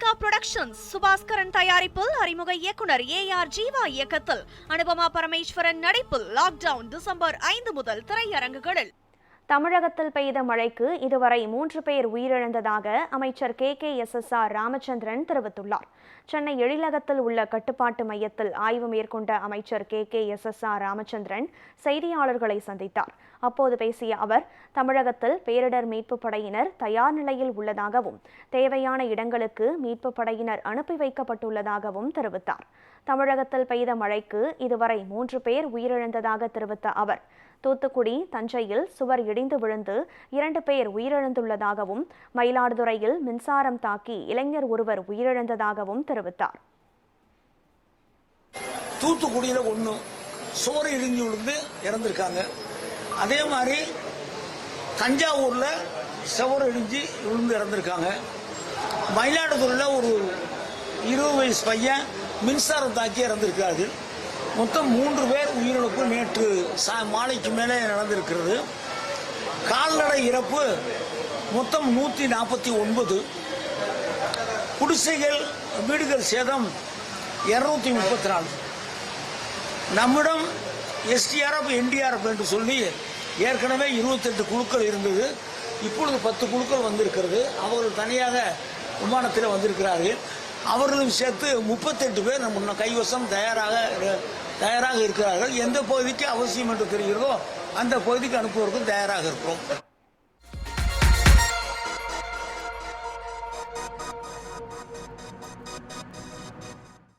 Monica Productions Subaskaran தயாரிப்பில் அறிமுக இயக்குனர் ஏஆர் ஜீவா இயக்கத்தில் அனுபமா பரமேஸ்வரன் நடிப்பில் லாக்டவுன் டிசம்பர் 5 முதல் திரையரங்குகளில். தமிழகத்தில் பெய்த மழைக்கு இதுவரை 3 பேர் உயிரிழந்ததாக அமைச்சர் KKSSR ராமச்சந்திரன் தெரிவித்துள்ளார். சென்னை எழிலகத்தில் உள்ள கட்டுப்பாட்டு மையத்தில் ஆய்வு மேற்கொண்ட அமைச்சர் KKSSR ராமச்சந்திரன் செய்தியாளர்களை சந்தித்தார். அப்போது பேசிய அவர், தமிழகத்தில் பேரிடர் மீட்பு படையினர் தயார் நிலையில் உள்ளதாகவும் தேவையான இடங்களுக்கு மீட்பு படையினர் அனுப்பி வைக்கப்பட்டுள்ளதாகவும் தெரிவித்தார். தமிழகத்தில் பெய்த மழைக்கு இதுவரை 3 பேர் உயிரிழந்ததாக தெரிவித்த அவர், தூத்துக்குடி, தஞ்சையில் சுவர் இடிந்து விழுந்து 2 பேர் உயிரிழந்துள்ளதாகவும் மயிலாடுதுறையில் மின்சாரம் தாக்கி இளைஞர் ஒருவர் உயிரிழந்ததாகவும் தெரிவித்தார். தூத்துக்குடியில் 1 சுவர் இடிஞ்சு விழுந்து இறந்திருக்காங்க. அதே மாதிரி தஞ்சாவூர்ல சுவர் இடிஞ்சு விழுந்து இறந்திருக்காங்க. மயிலாடுதுறையில் ஒரு 20 வயசு பையன் மின்சாரம் தாக்கி இறந்திருக்கார்கள். மொத்தம் 3 பேர் உயிரிழப்பு நேற்று மாலைக்கு மேலே நடந்திருக்கிறது. கால்நடை இறப்பு மொத்தம் 149. குடிசைகள் வீடுகள் சேதம் 234. நம்மிடம் SDRF NDRF என்று சொல்லி ஏற்கனவே 28 குழுக்கள் இருந்தது. இப்பொழுது 10 குழுக்கள் வந்திருக்கிறது. அவர்கள் தனியாக விமானத்தில் வந்திருக்கிறார்கள். அவர்களும் சேர்த்து 38 பேர் நம்ம கைவசம் தயாராக இருக்கிறார்கள். எந்த பகுதிக்கு அவசியம் என்று தெரிகிறதோ அந்த பகுதிக்கு அனுப்புவதற்கும் தயாராக இருக்கிறோம்.